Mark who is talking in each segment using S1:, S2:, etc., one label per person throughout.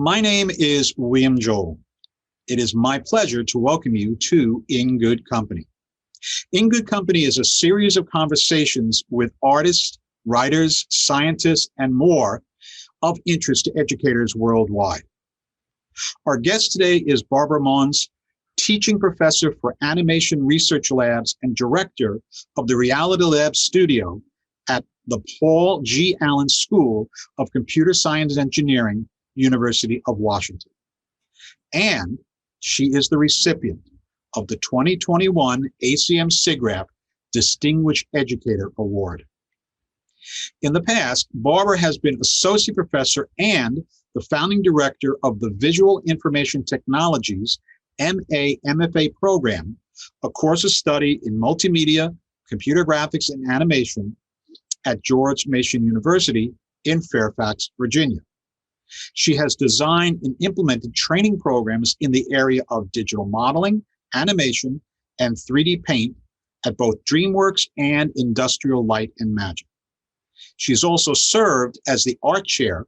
S1: My name is William Joel. It is my pleasure to welcome you to In Good Company. In Good Company is a series of conversations with artists, writers, scientists, and more of interest to educators worldwide. Our guest today is Barbara Mones, teaching professor for animation research labs and director of the Reality Lab studio at the Paul G. Allen School of Computer Science and Engineering, University of Washington. And she is the recipient of the 2021 ACM SIGGRAPH Distinguished Educator Award. In the past, Barbara has been associate professor and the founding director of the Visual Information Technologies MA/MFA program, a course of study in multimedia, computer graphics, and animation at George Mason University in Fairfax, Virginia. She has designed and implemented training programs in the area of digital modeling, animation, and 3D paint at both DreamWorks and Industrial Light and Magic. She's also served as the art chair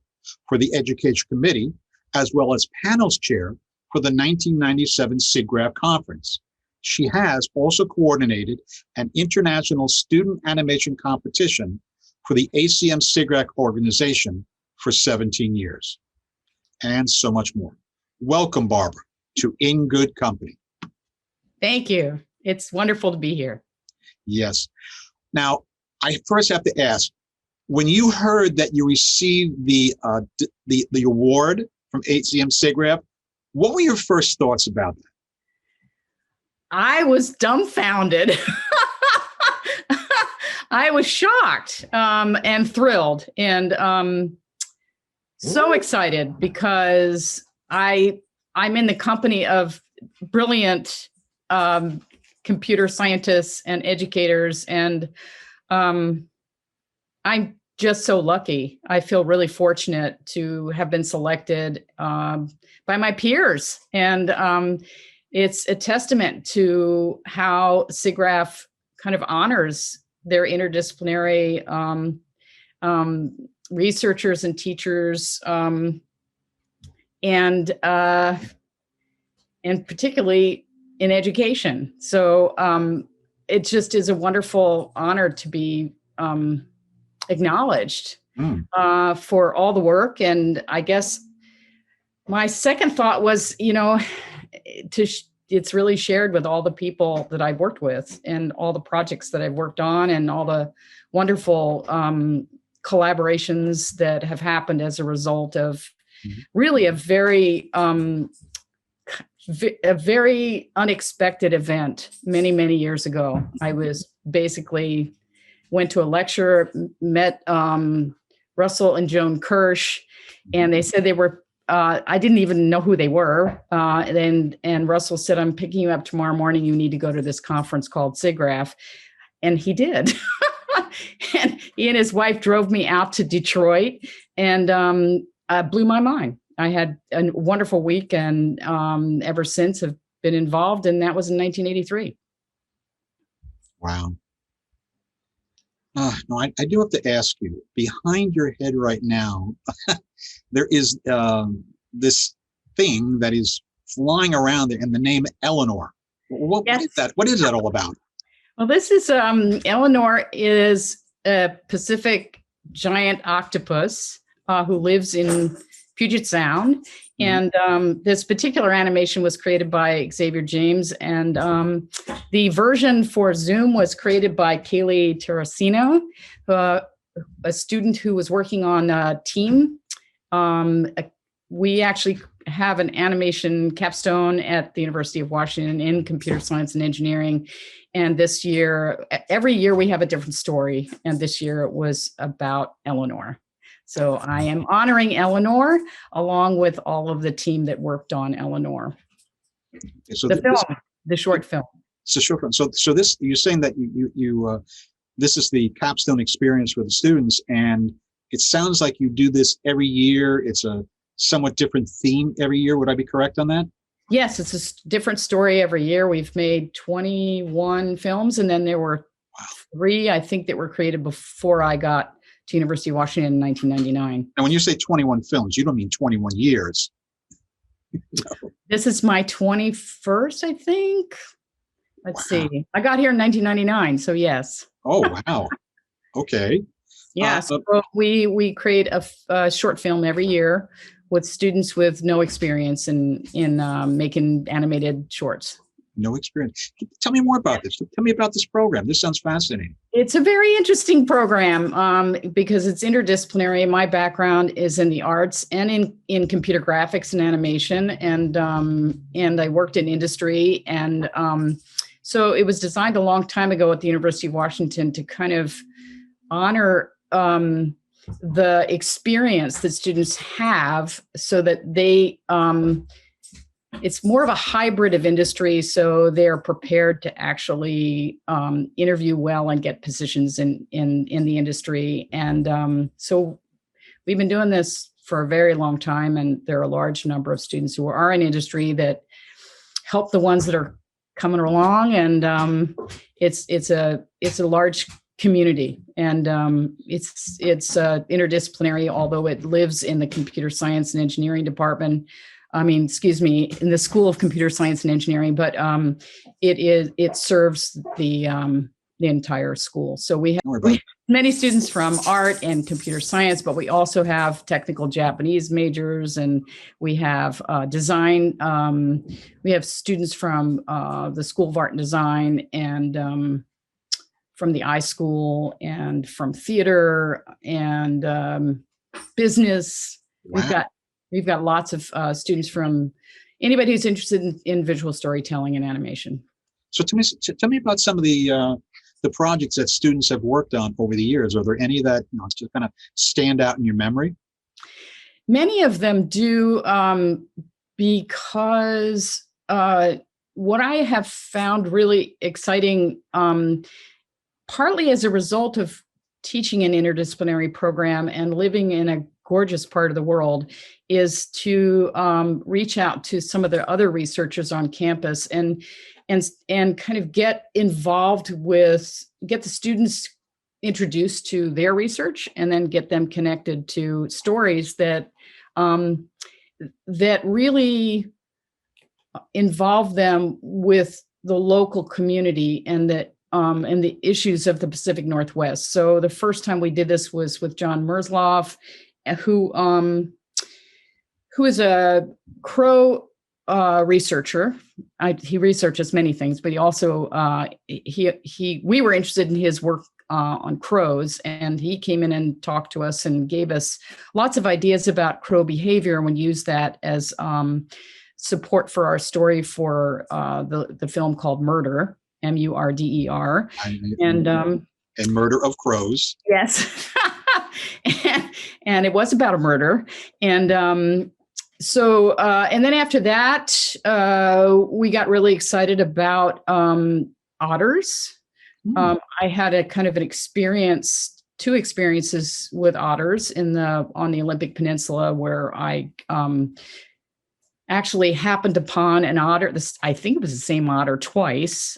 S1: for the Education Committee, as well as panels chair for the 1997 SIGGRAPH conference. She has also coordinated an international student animation competition for the ACM SIGGRAPH organization for 17 years, and so much more. Welcome, Barbara, to In Good Company.
S2: Thank you. It's wonderful to be here.
S1: Yes. Now, I first have to ask, when you heard that you received the award from ACM SIGGRAPH, what were your first thoughts about that?
S2: I was dumbfounded. I was shocked and thrilled and so excited because I'm in the company of brilliant computer scientists and educators, and I'm just so lucky. I feel really fortunate to have been selected by my peers, and it's a testament to how SIGGRAPH kind of honors their interdisciplinary researchers and teachers, and particularly in education. So it just is a wonderful honor to be acknowledged for all the work. And I guess my second thought was, it's really shared with all the people that I've worked with and all the projects that I've worked on and all the wonderful collaborations that have happened as a result of really a very unexpected event many, many years ago. I went to a lecture, met Russell and Joan Kirsch, and they said they were, I didn't even know who they were. And Russell said, I'm picking you up tomorrow morning. You need to go to this conference called SIGGRAPH. And he did. And he and his wife drove me out to Detroit, and blew my mind. I had a wonderful week, and ever since have been involved. And that was in 1983.
S1: Wow. No, I do have to ask you, behind your head right now, there is this thing that is flying around there, and the name Eleanor. What is that? What is that all about?
S2: Well, this is Eleanor is a Pacific giant octopus who lives in Puget Sound. And this particular animation was created by Xavier James. And the version for Zoom was created by Kaylee Terracino, a student who was working on Team. We actually have an animation capstone at the University of Washington in computer science and engineering. And this year, every year we have a different story. And this year it was about Eleanor. So I am honoring Eleanor along with all of the team that worked on Eleanor.
S1: Okay, so
S2: the short film.
S1: It's a short film. So this, you're saying that you this is the capstone experience for the students, and it sounds like you do this every year. It's a somewhat different theme every year. Would I be correct on that?
S2: Yes, it's a different story every year. We've made 21 films, and then there were 3, I think, that were created before I got to University of Washington in 1999.
S1: And when you say 21 films, you don't mean 21 years.
S2: This is my 21st, I think. Let's see. I got here in 1999, so yes.
S1: Oh, wow. Okay.
S2: Yeah, so we create a short film every year with students with no experience in making animated shorts.
S1: No experience. Tell me more about this. Tell me about this program. This sounds fascinating.
S2: It's a very interesting program because it's interdisciplinary. My background is in the arts and in computer graphics and animation, and I worked in industry, and so it was designed a long time ago at the University of Washington to kind of honor the experience that students have, so that they it's more of a hybrid of industry, so they're prepared to actually interview well and get positions in the industry. And so we've been doing this for a very long time, and there are a large number of students who are in industry that help the ones that are coming along, and it's a large community, and it's interdisciplinary, although it lives in the computer science and engineering department. In the School of Computer Science and Engineering, but it serves the entire school. So we have many students from art and computer science, but we also have technical Japanese majors, and we have design. We have students from the School of Art and Design, and from the iSchool, and from theater, and business.
S1: Wow.
S2: We've got lots of students from anybody who's interested in visual storytelling and animation.
S1: So tell me about some of the projects that students have worked on over the years. Are there any that just kind of stand out in your memory?
S2: Many of them do, because what I have found really exciting, partly as a result of teaching an interdisciplinary program and living in a gorgeous part of the world, is to reach out to some of the other researchers on campus and kind of get involved get the students introduced to their research, and then get them connected to stories that really involve them with the local community and the issues of the Pacific Northwest. So the first time we did this was with John Merzloff, who is a Crow researcher. He researches many things, but he also we were interested in his work on crows, and he came in and talked to us and gave us lots of ideas about crow behavior, and we used that as support for our story for the film called Murder, Murder,
S1: and Murder of Crows.
S2: Yes. and it was about a murder. And and then after that, we got really excited about otters. I had a kind of two experiences with otters on the Olympic Peninsula, where I actually happened upon an otter. I think it was the same otter twice.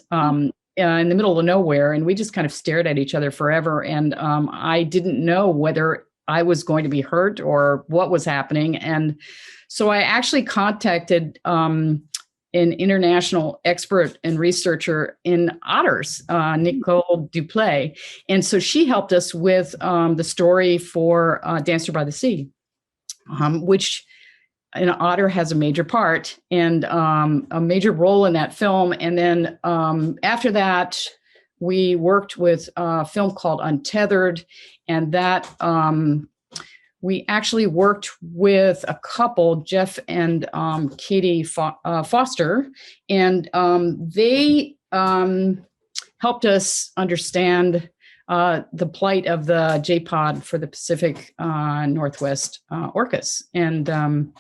S2: In the middle of nowhere, and we just kind of stared at each other forever. And I didn't know whether I was going to be hurt or what was happening. And so I actually contacted an international expert and researcher in otters, Nicole Duplay. And so she helped us with the story for Dancer by the Sea, which an otter has a major part and a major role in that film. And then after that, we worked with a film called Untethered, and that we actually worked with a couple, Jeff and Katie Foster, and they helped us understand the plight of the J-pod for the Pacific Northwest orcas. And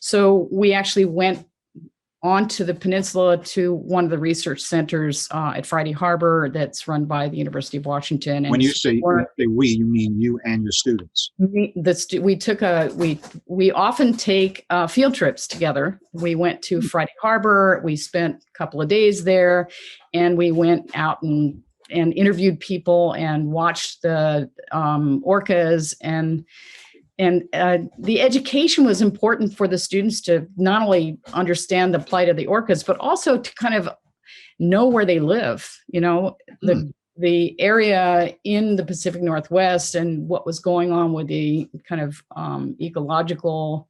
S2: so we actually went onto the peninsula to one of the research centers at Friday Harbor that's run by the University of Washington. And
S1: when you say we, you mean you and your students?
S2: We often take field trips together. We went to Friday Harbor. We spent a couple of days there, and we went out and interviewed people and watched the orcas, the education was important for the students to not only understand the plight of the orcas, but also to kind of know where they live, the area in the Pacific Northwest and what was going on with the kind of ecological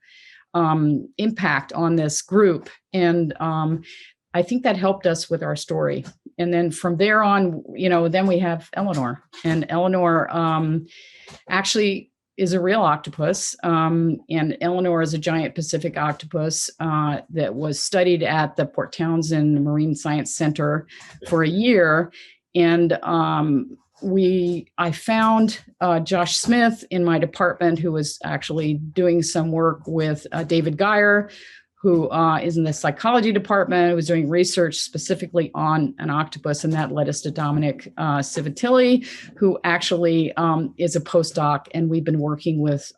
S2: impact on this group. And I think that helped us with our story. And then from there on, then we have Eleanor. And Eleanor actually is a real octopus. And Eleanor is a giant Pacific octopus that was studied at the Port Townsend Marine Science Center for a year. And I found Josh Smith in my department, who was actually doing some work with David Geyer, who is in the psychology department, who was doing research specifically on an octopus, and that led us to Dominic Civitilli, who actually is a postdoc, and we've been working with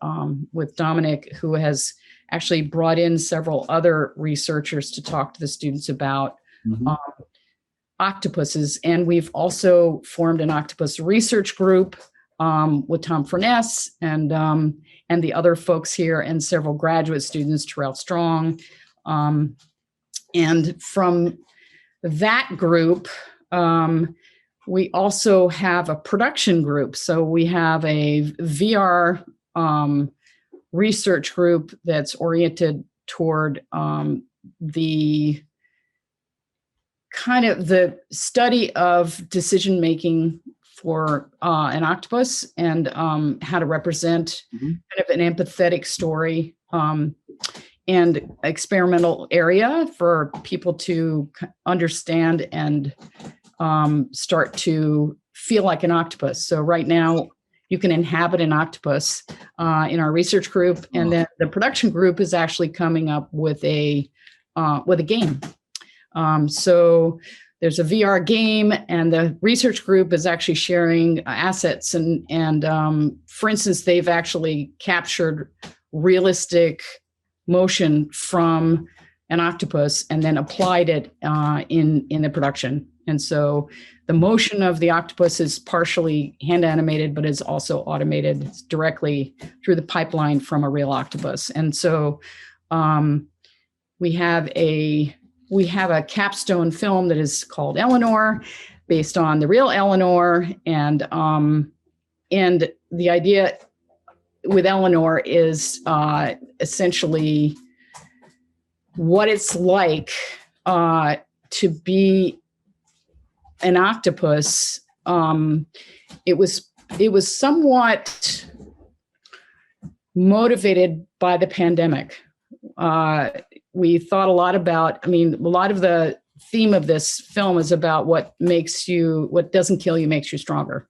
S2: Dominic, who has actually brought in several other researchers to talk to the students about octopuses. And we've also formed an octopus research group with Tom Furness and the other folks here, and several graduate students, Terrell Strong. And from that group, we also have a production group. So we have a VR research group that's oriented toward the kind of the study of decision-making for an octopus, and how to represent kind of an empathetic story, and experimental area for people to understand and start to feel like an octopus. So right now you can inhabit an octopus in our research group, and then the production group is actually coming up with a game. So there's a VR game, and the research group is actually sharing assets. And for instance, they've actually captured realistic motion from an octopus and then applied it in the production. And so the motion of the octopus is partially hand animated, but is also automated directly through the pipeline from a real octopus. And so we have a capstone film that is called Eleanor, based on the real Eleanor. And the idea with Eleanor is essentially what it's like to be an octopus. It was somewhat motivated by the pandemic. We thought a lot about, a lot of the theme of this film is about what doesn't kill you makes you stronger.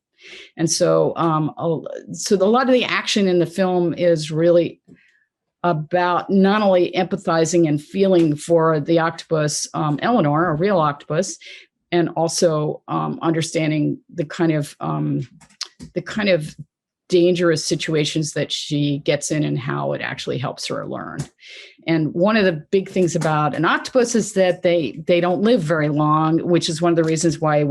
S2: And so, a lot of the action in the film is really about not only empathizing and feeling for the octopus, Eleanor, a real octopus, and also understanding the kind of dangerous situations that she gets in and how it actually helps her learn. And one of the big things about an octopus is that they don't live very long, which is one of the reasons why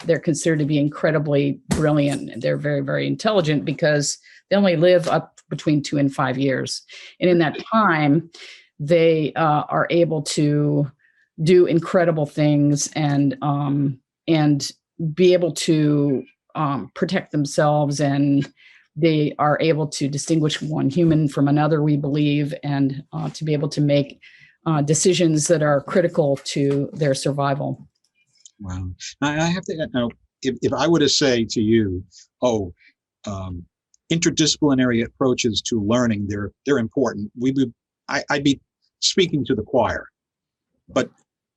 S2: they're considered to be incredibly brilliant. They're very, very intelligent because they only live up between 2 and 5 years. And in that time, they are able to do incredible things and be able to protect themselves, and they are able to distinguish one human from another, we believe, and to be able to make decisions that are critical to their survival.
S1: Wow. I have to know, if I were to say to you, interdisciplinary approaches to learning, they're important, I'd be speaking to the choir. But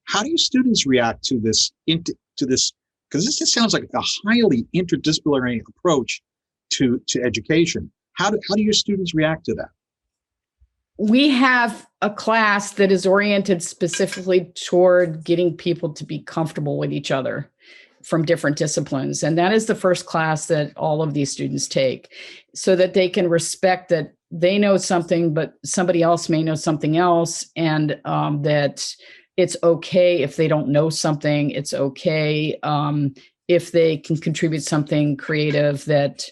S1: how do students react to this? Because this just sounds like a highly interdisciplinary approach to education. How do your students react to that?
S2: We have a class that is oriented specifically toward getting people to be comfortable with each other from different disciplines. And that is the first class that all of these students take, so that they can respect that they know something, but somebody else may know something else, and that it's okay if they don't know something. It's okay if they can contribute something creative that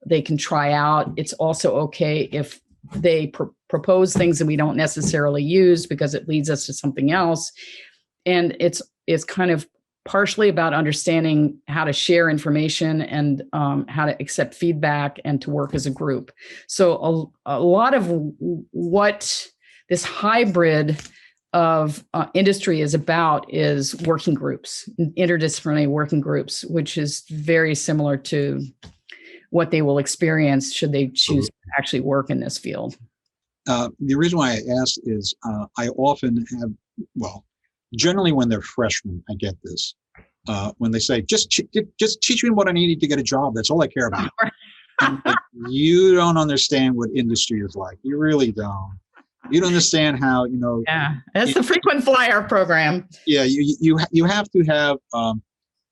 S2: they can try out. It's also okay if they propose things that we don't necessarily use because it leads us to something else. And it's kind of partially about understanding how to share information and how to accept feedback and to work as a group. So a lot of what this hybrid of industry is about is working groups, interdisciplinary working groups, which is very similar to what they will experience should they choose to actually work in this field.
S1: The reason why I asked is I often have, well, generally when they're freshmen, I get this. When they say, just teach me what I need to get a job. That's all I care about. Like, you don't understand what industry is like. You really don't. You don't understand how,
S2: Yeah, that's the frequent flyer program.
S1: Yeah, you have to have,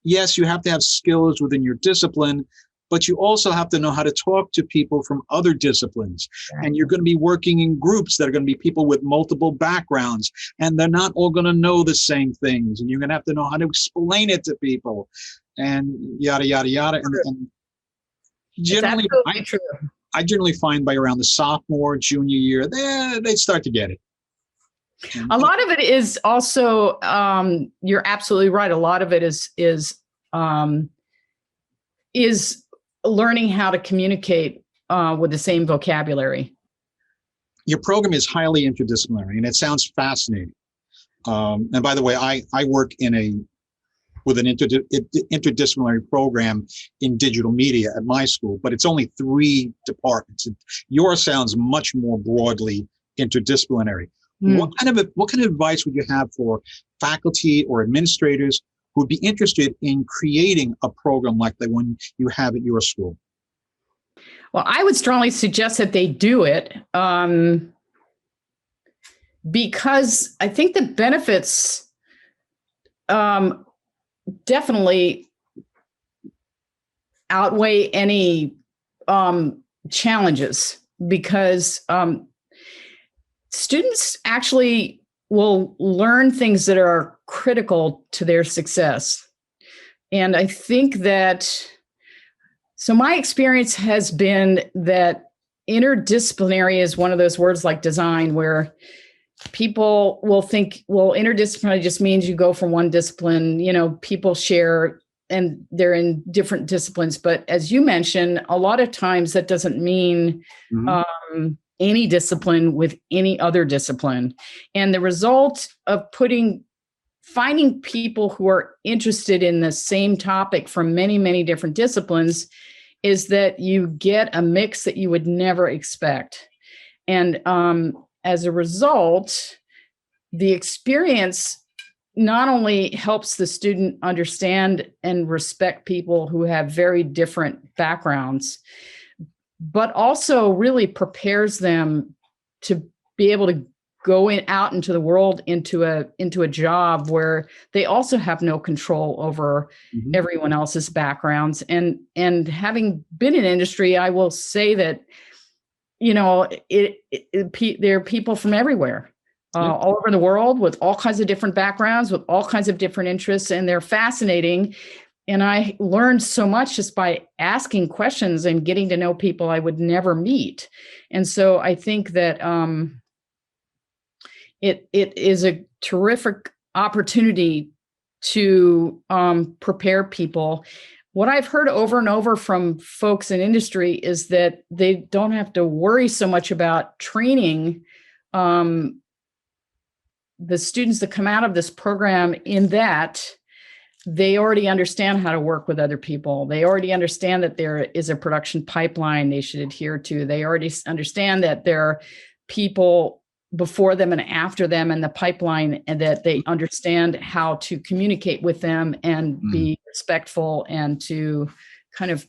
S1: yes, you have to have skills within your discipline, but you also have to know how to talk to people from other disciplines. Right. And you're going to be working in groups that are going to be people with multiple backgrounds, and they're not all going to know the same things. And you're going to have to know how to explain it to people, and yada, yada, yada. And generally, I generally find by around the sophomore, junior year, they start to get it.
S2: A lot of it is also, you're absolutely right. A lot of it is learning how to communicate with the same vocabulary.
S1: Your program is highly interdisciplinary, and it sounds fascinating. And by the way, I work with an interdisciplinary program in digital media at my school, but it's only 3 departments. Yours sounds much more broadly interdisciplinary. What kind of advice would you have for faculty or administrators who would be interested in creating a program like the one you have at your school?
S2: Well, I would strongly suggest that they do it because I think the benefits definitely outweigh any challenges, because students actually will learn things that are critical to their success. And I think that, so my experience has been that interdisciplinary is one of those words like design, where people will think, well, interdisciplinary just means you go from one discipline, people share and they're in different disciplines. But as you mentioned, a lot of times that doesn't mean any discipline with any other discipline. And the result of finding people who are interested in the same topic from many, many different disciplines is that you get a mix that you would never expect. And as a result, the experience not only helps the student understand and respect people who have very different backgrounds, but also really prepares them to be able to go out into the world, into a job where they also have no control over everyone else's backgrounds. And having been in industry, I will say that, there are people from everywhere, all over the world, with all kinds of different backgrounds, with all kinds of different interests, and they're fascinating. And I learned so much just by asking questions and getting to know people I would never meet. And so I think that it is a terrific opportunity to prepare people. What I've heard over and over from folks in industry is that they don't have to worry so much about training the students that come out of this program, in that they already understand how to work with other people. They already understand that there is a production pipeline they should adhere to. They already understand that there are people before them and after them in the pipeline, and that they understand how to communicate with them and be respectful, and to kind of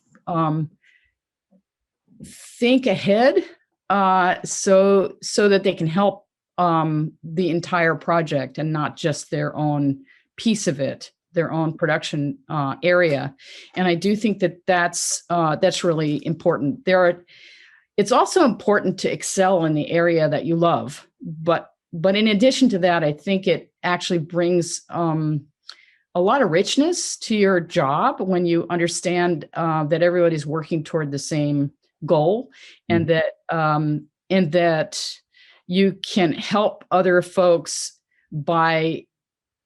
S2: think ahead so that they can help the entire project and not just their own piece of it, their own production area. And I do think that that's really important. It's also important to excel in the area that you love. But in addition to that, I think it actually brings a lot of richness to your job when you understand that everybody's working toward the same goal, and that and that you can help other folks by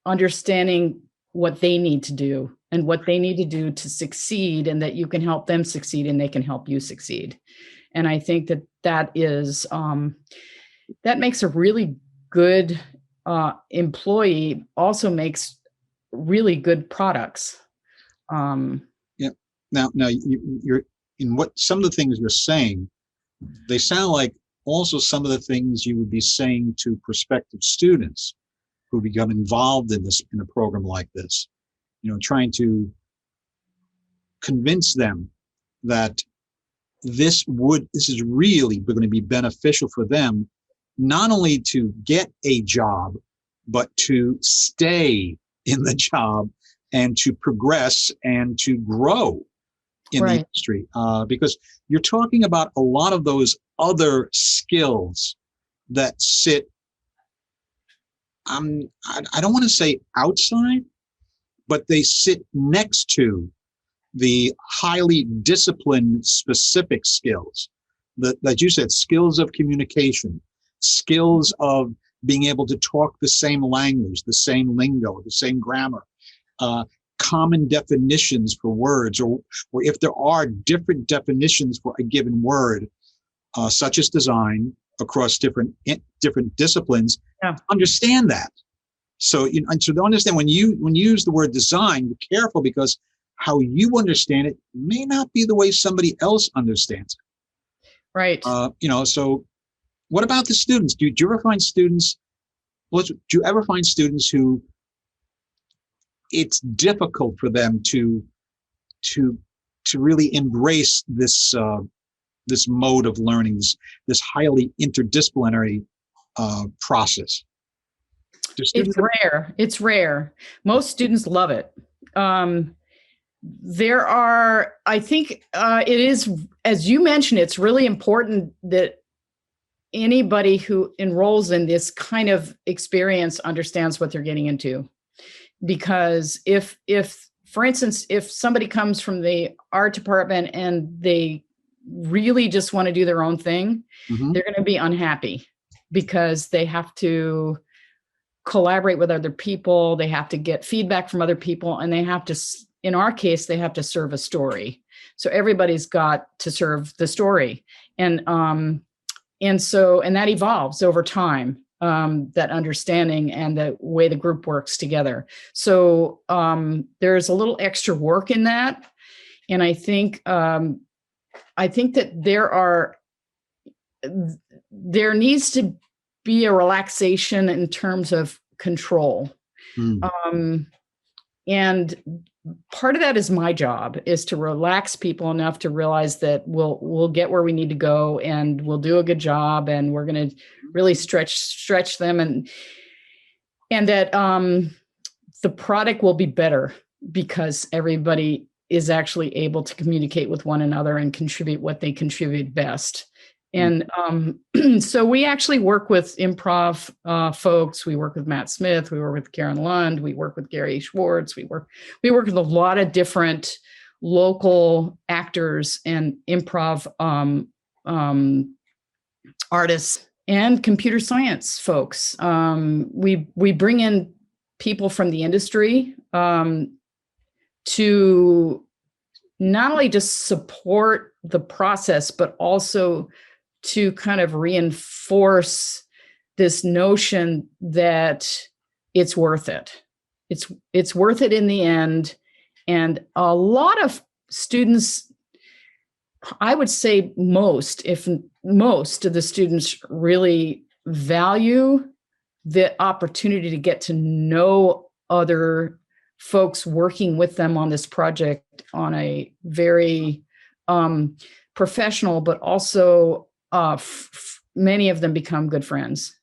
S2: understanding what they need to do and what they need to do to succeed, and that you can help them succeed and they can help you succeed. And I think that that is, that makes a really good employee, also makes really good products.
S1: Yeah. Now you're in what some of the things you're saying, they sound like also some of the things you would be saying to prospective students who become involved in a program like this, trying to convince them that this is really going to be beneficial for them, not only to get a job, but to stay in the job and to progress and to grow in the industry. Because you're talking about a lot of those other skills that sit, I don't want to say outside, but they sit next to the highly disciplined specific skills that you said, skills of communication, skills of being able to talk the same language, the same lingo, the same grammar, common definitions for words, or if there are different definitions for a given word, such as design across different disciplines, understand that. So, and to understand when you use the word design, be careful, because how you understand it may not be the way somebody else understands it.
S2: Right.
S1: So what about the students? Do you ever find students? Do you ever find students who it's difficult for them to really embrace this this mode of learning, this highly interdisciplinary process?
S2: It's rare. It's rare. Most students love it. There are, I think it is, as you mentioned, it's really important that anybody who enrolls in this kind of experience understands what they're getting into. Because if, for instance, if somebody comes from the art department and they really just want to do their own thing, they're going to be unhappy because they have to collaborate with other people. They have to get feedback from other people, and they have to, in our case, they have to serve a story. So everybody's got to serve the story. And that evolves over time, that understanding and the way the group works together. So there's a little extra work in that. And I think that there needs to be a relaxation in terms of control. And part of that is my job, is to relax people enough to realize that we'll get where we need to go, and we'll do a good job, and we're going to really stretch them, and that the product will be better because everybody is actually able to communicate with one another and contribute what they contribute best. And so we actually work with improv folks. We work with Matt Smith. We work with Karen Lund. We work with Gary Schwartz. We work with a lot of different local actors and improv artists and computer science folks. We bring in people from the industry to not only just support the process, but also to kind of reinforce this notion that it's worth it. It's worth it in the end. And a lot of students, I would say most of the students really value the opportunity to get to know other folks working with them on this project on a very professional, but also many of them become good friends.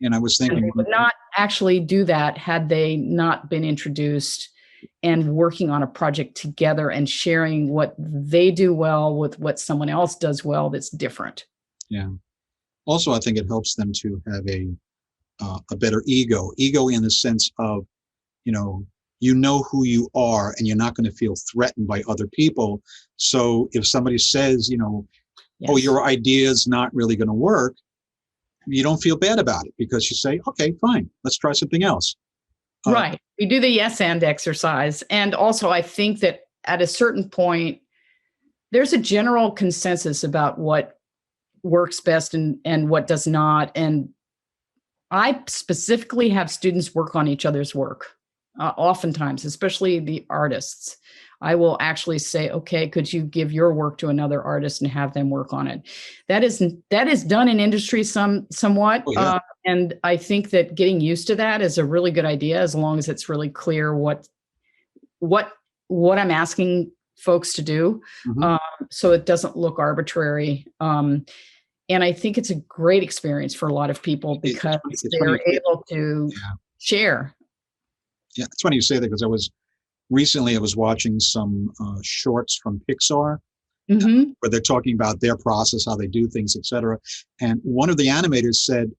S1: And I was thinking,
S2: and they would not actually do that had they not been introduced and working on a project together and sharing what they do well with what someone else does well that's different.
S1: Yeah. Also, I think it helps them to have a better ego in the sense of, you know who you are, and you're not going to feel threatened by other people. So if somebody says, yes, oh, your idea is not really going to work, you don't feel bad about it because you say, okay, fine, let's try something else.
S2: Right. We do the yes and exercise. And also, I think that at a certain point, there's a general consensus about what works best and what does not. And I specifically have students work on each other's work. Oftentimes, especially the artists, I will actually say, okay, could you give your work to another artist and have them work on it? That is done in industry somewhat.
S1: Oh, yeah.
S2: And I think that getting used to that is a really good idea, as long as it's really clear what I'm asking folks to do. So it doesn't look arbitrary. And I think it's a great experience for a lot of people because they're able to share.
S1: Yeah, it's funny you say that because I was watching some shorts from Pixar where they're talking about their process, how they do things, etc. And one of the animators said,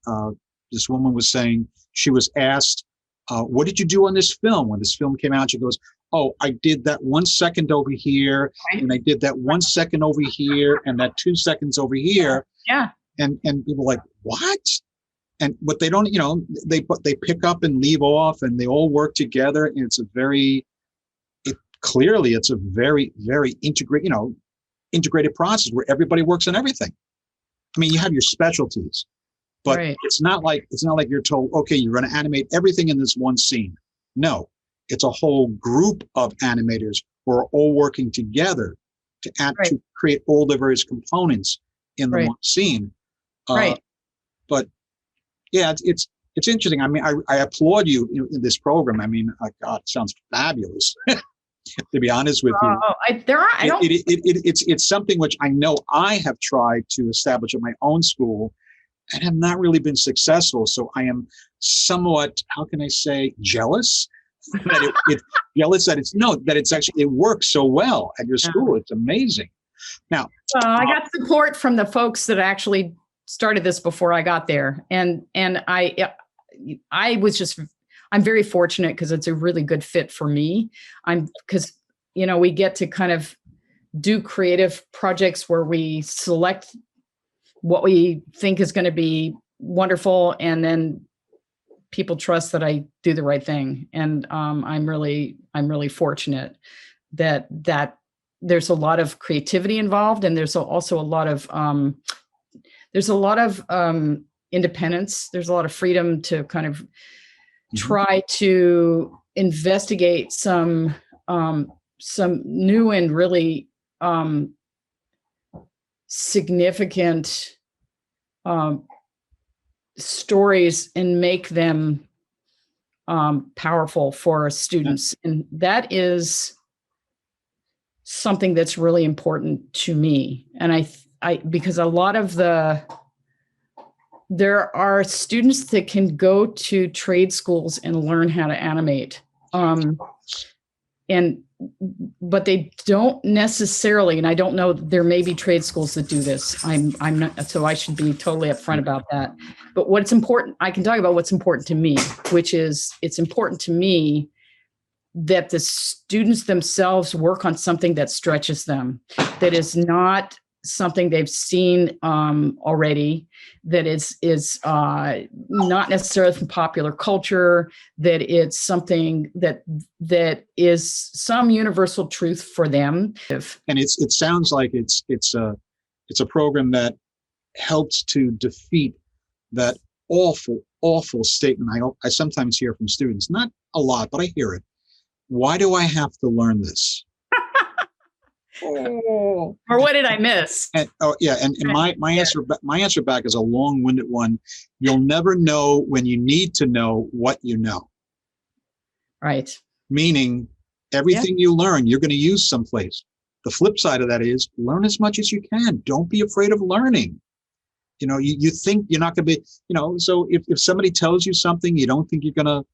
S1: this woman was saying, she was asked, what did you do on this film? When this film came out, she goes, oh, I did that 1 second over here, and I did that 1 second over here, and that 2 seconds over here.
S2: Yeah.
S1: And people are like, what? And but they don't, they pick up and leave off, and they all work together. And it's a very very integrated process where everybody works on everything. I mean, you have your specialties, but it's not like you're told, okay, you're going to animate everything in this one scene. No, it's a whole group of animators who are all working together to create all the various components in the one scene. But yeah, it's interesting. I mean, I applaud you in this program. I mean, God, it sounds fabulous. To be honest with you, it's something which I know I have tried to establish at my own school and have not really been successful. So I am somewhat, how can I say, jealous that it works so well at your school. It's amazing. Now,
S2: I got support from the folks that actually started this before I got there, and I'm very fortunate because it's a really good fit for me. Because we get to kind of do creative projects where we select what we think is going to be wonderful, and then people trust that I do the right thing. And I'm really fortunate that there's a lot of creativity involved, and there's also a lot of independence. There's a lot of freedom to kind of try to investigate some new and really significant stories and make them powerful for students. And that is something that's really important to me. And I because a lot of there are students that can go to trade schools and learn how to animate. But they don't necessarily, and I don't know, there may be trade schools that do this. I'm not, so I should be totally upfront about that. But what's important, I can talk about what's important to me, which is it's important to me that the students themselves work on something that stretches them, that is not something they've seen already, that is not necessarily from popular culture, that it's something that is some universal truth for them.
S1: And it sounds like it's a program that helps to defeat that awful statement I sometimes hear from students, not a lot, but I hear it. Why do I have to learn this?
S2: Or what did I miss?
S1: And my answer back is a long-winded one. You'll never know when you need to know what you know. Right. Meaning everything you learn, you're going to use someplace. The flip side of that is learn as much as you can. Don't be afraid of learning. You think you're not going to be, so if somebody tells you something, you don't think you're going to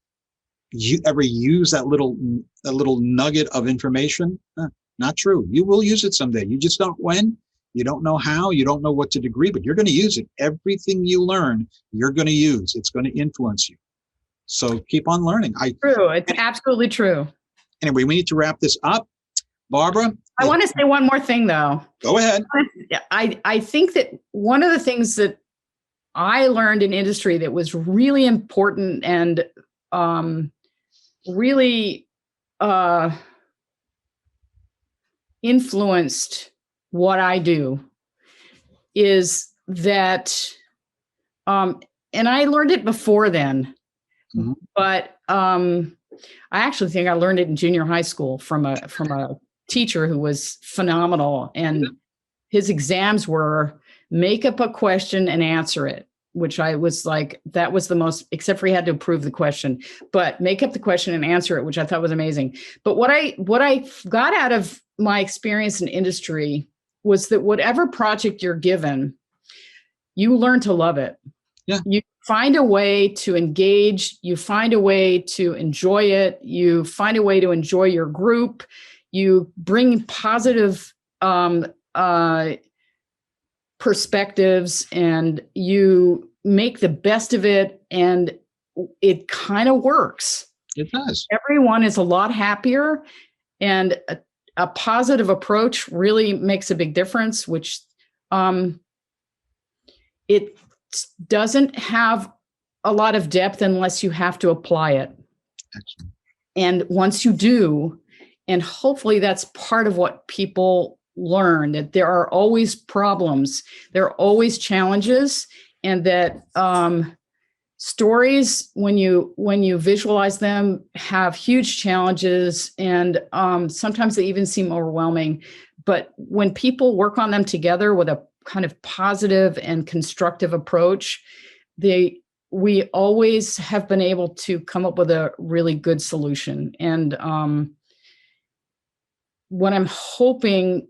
S1: ever use that little nugget of information. Not true. You will use it someday. You just don't when. You don't know how. You don't know what to degree, but you're going to use it. Everything you learn, you're going to use. It's going to influence you. So keep on learning.
S2: True. It's absolutely true.
S1: Anyway, we need to wrap this up. Barbara?
S2: I want to say one more thing, though.
S1: Go ahead.
S2: I think that one of the things that I learned an industry that was really important and really influenced what I do is that, and I learned it before then, but I actually think I learned it in junior high school from a teacher who was phenomenal, and his exams were make up a question and answer it, which I was like, that was the most, except for he had to approve the question, but make up the question and answer it, which I thought was amazing. But what I got out of my experience in industry was that whatever project you're given, you learn to love it.
S1: Yeah.
S2: You find a way to engage, you find a way to enjoy it, you find a way to enjoy your group, you bring positive perspectives, and you make the best of it, and it kind of works.
S1: It does.
S2: Everyone is a lot happier, and a positive approach really makes a big difference, which it doesn't have a lot of depth unless you have to apply it.
S1: Excellent.
S2: And once you do, and hopefully that's part of what people learn, that there are always problems, there are always challenges, and that stories, when you visualize them, have huge challenges, and sometimes they even seem overwhelming. But when people work on them together with a kind of positive and constructive approach, we always have been able to come up with a really good solution. And what I'm hoping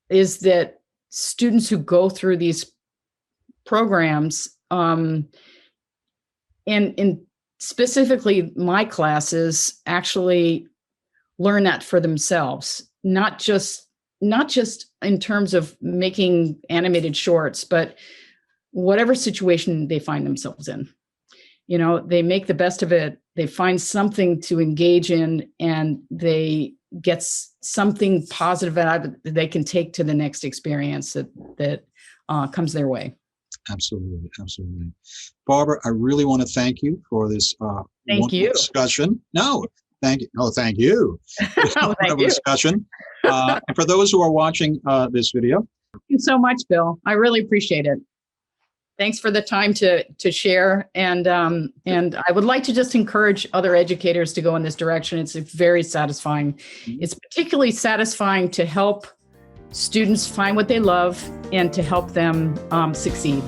S2: is that students who go through these programs, and specifically my classes, actually learn that for themselves, not just in terms of making animated shorts, but whatever situation they find themselves in. You know, they make the best of it, they find something to engage in, and they get something positive out of it that they can take to the next experience that comes their way.
S1: Absolutely. Absolutely. Barbara, I really want to thank you for this
S2: Thank you.
S1: discussion. No, thank you. Oh, thank you.
S2: Oh, thank you.
S1: Discussion. And for those who are watching this video.
S2: Thank you so much, Bill. I really appreciate it. Thanks for the time to share. And I would like to just encourage other educators to go in this direction. It's very satisfying. It's particularly satisfying to help students find what they love and to help them succeed.